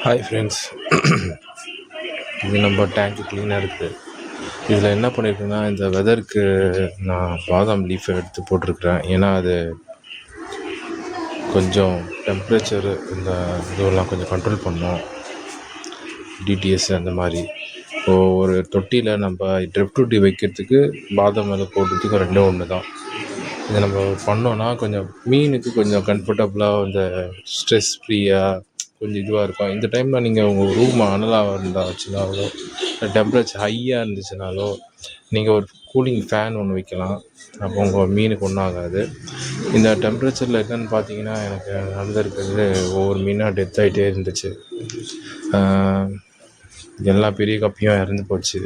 Hi friends, இது நம்ம டேங்க்கு க்ளீனாக இருக்குது. இதில் என்ன பண்ணியிருக்குன்னா, இந்த வெதருக்கு நான் பாதாம் லீஃபை எடுத்து போட்டிருக்கிறேன். ஏன்னா அது கொஞ்சம் டெம்ப்ரேச்சரு இந்த இதுவெல்லாம் கொஞ்சம் கண்ட்ரோல் பண்ணும், டிடிஎஸ் அந்த மாதிரி. ஒரு தொட்டியில் நம்ம ட்ரிப் டூட்டி வைக்கிறதுக்கு பாதாம் மேலே போடுறதுக்கு ரெண்டே ஒன்று தான். இதை நம்ம பண்ணோன்னா கொஞ்சம் மீனுக்கு கொஞ்சம் கம்ஃபர்டபுளாக, இந்த ஸ்ட்ரெஸ் ஃப்ரீயாக கொஞ்சம் இதுவாக இருக்கும். இந்த டைமில் நீங்கள் உங்கள் ரூம் அனலாக இருந்தாச்சுனாலோ, டெம்பரேச்சர் ஹையாக இருந்துச்சுனாலோ, நீங்கள் ஒரு கூலிங் ஃபேன் ஒன்று வைக்கலாம். அப்போ உங்கள் மீனுக்கு ஒன்றும் ஆகாது. இந்த டெம்பரேச்சரில் என்னென்னு பார்த்தீங்கன்னா, எனக்கு நடந்திருக்கிறது ஒவ்வொரு மீனாக டெத் ஆகிட்டே இருந்துச்சு. எல்லா பெரிய கப்பியும் இறந்து போச்சு.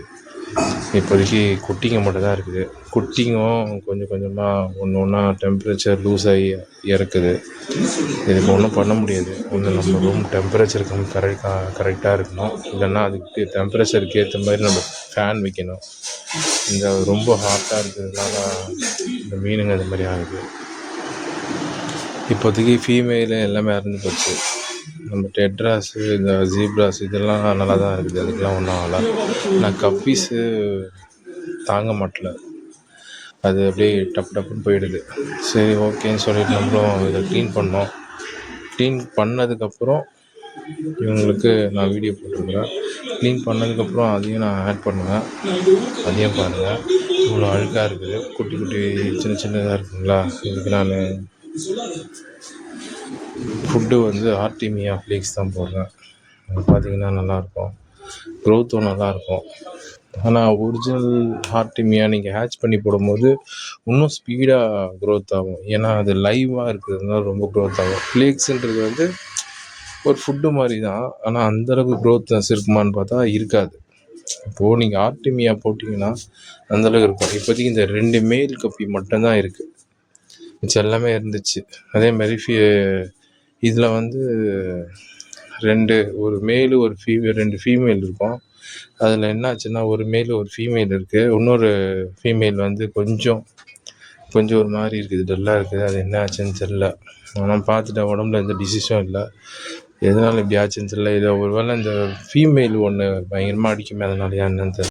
இப்போதைக்கு குட்டிங்க மட்டும் தான் இருக்குது. குட்டிங்கும் கொஞ்சம் கொஞ்சமாக ஒன்று ஒன்றா டெம்பரேச்சர் லூஸ் ஆகி இறக்குது. இதுக்கு ஒன்றும் பண்ண முடியாது. ஒன்று நம்ம ரூம் டெம்பரேச்சர் கரெக்டாக இருக்கணும், இல்லைன்னா அதுக்கு டெம்பரேச்சருக்கு ஏற்ற மாதிரி நம்ம ஃபேன் வைக்கணும். இந்த ரொம்ப ஹாட்டாக இருக்கிறதுனால இந்த மீனுங்க அது மாதிரி ஆகுது. இப்போதைக்கு ஃபீமேலு எல்லாமே இறந்து போச்சு. நம்ம டெட்ராஸு, இந்த ஜீப்ராஸ் இதெல்லாம் நல்லா தான் இருக்குது, அதுக்கெலாம் ஒன்றும் ஆகலை. நான் கப்பீஸு தாங்க மாட்டல, அது அப்படியே டப்புன்னு போயிடுது. சரி, ஓகேன்னு சொல்லிட்டு நம்மளும் இதை க்ளீன் பண்ணோம். க்ளீன் பண்ணதுக்கப்புறம் இவங்களுக்கு நான் வீடியோ போட்டிருக்கிறேன். க்ளீன் பண்ணதுக்கப்புறம் அதையும் நான் ஆட் பண்ணுவேன், அதையும் பாருங்கள். இவ்வளோ அழுக்காக இருக்குது, குட்டி குட்டி சின்னதாக இருக்குங்களா. இதுக்கு நான் ஃபுட்டு வந்து ஆர்டிமியா ஃப்ளேக்ஸ் தான் போடுறேன். அது பார்த்திங்கன்னா நல்லாயிருக்கும், க்ரோத்தும் நல்லாயிருக்கும். ஆனால் ஒரிஜினல் ஆர்டிமியா நீங்கள் ஹேட்ச் பண்ணி போடும்போது இன்னும் ஸ்பீடாக க்ரோத் ஆகும். ஏன்னா அது லைவாக இருக்கிறதுனால ரொம்ப க்ரோத் ஆகும். ஃப்ளேக்ஸுன்றது வந்து ஒரு ஃபுட்டு மாதிரி தான், ஆனால் அந்தளவுக்கு க்ரோத்னஸ் இருக்குமான்னு பார்த்தா இருக்காது. இப்போது நீங்கள் ஆர்டிமியா போட்டிங்கன்னா அந்தளவுக்கு இருக்கும். இப்போதைக்கு இந்த 2 மேல் கப்பி மட்டும்தான் இருக்குது, மிச்சம் எல்லாமே இருந்துச்சு. அதே மாதிரி இதில் வந்து 2 ஒரு மேலு ஒரு 2 ஃபீமேல் இருக்கும். அதில் என்னாச்சுன்னா, ஒரு மேலு ஒரு ஃபீமேல் இருக்குது. இன்னொரு ஃபீமேல் வந்து கொஞ்சம் ஒரு மாதிரி இருக்குது, டல்லாக இருக்குது. அது என்ன ஆச்சுன்னு தெரில. ஆனால் பார்த்துட்டேன், உடம்புல எந்த டிசீஸும் இல்லை. எதனால் இப்படி ஆச்சுன்னு தெரில. இதை ஒரு வேளை இந்த ஃபீமேல் ஒன்று பயங்கரமாக அடிக்குமே, அதனால என்னன்னு தெரில.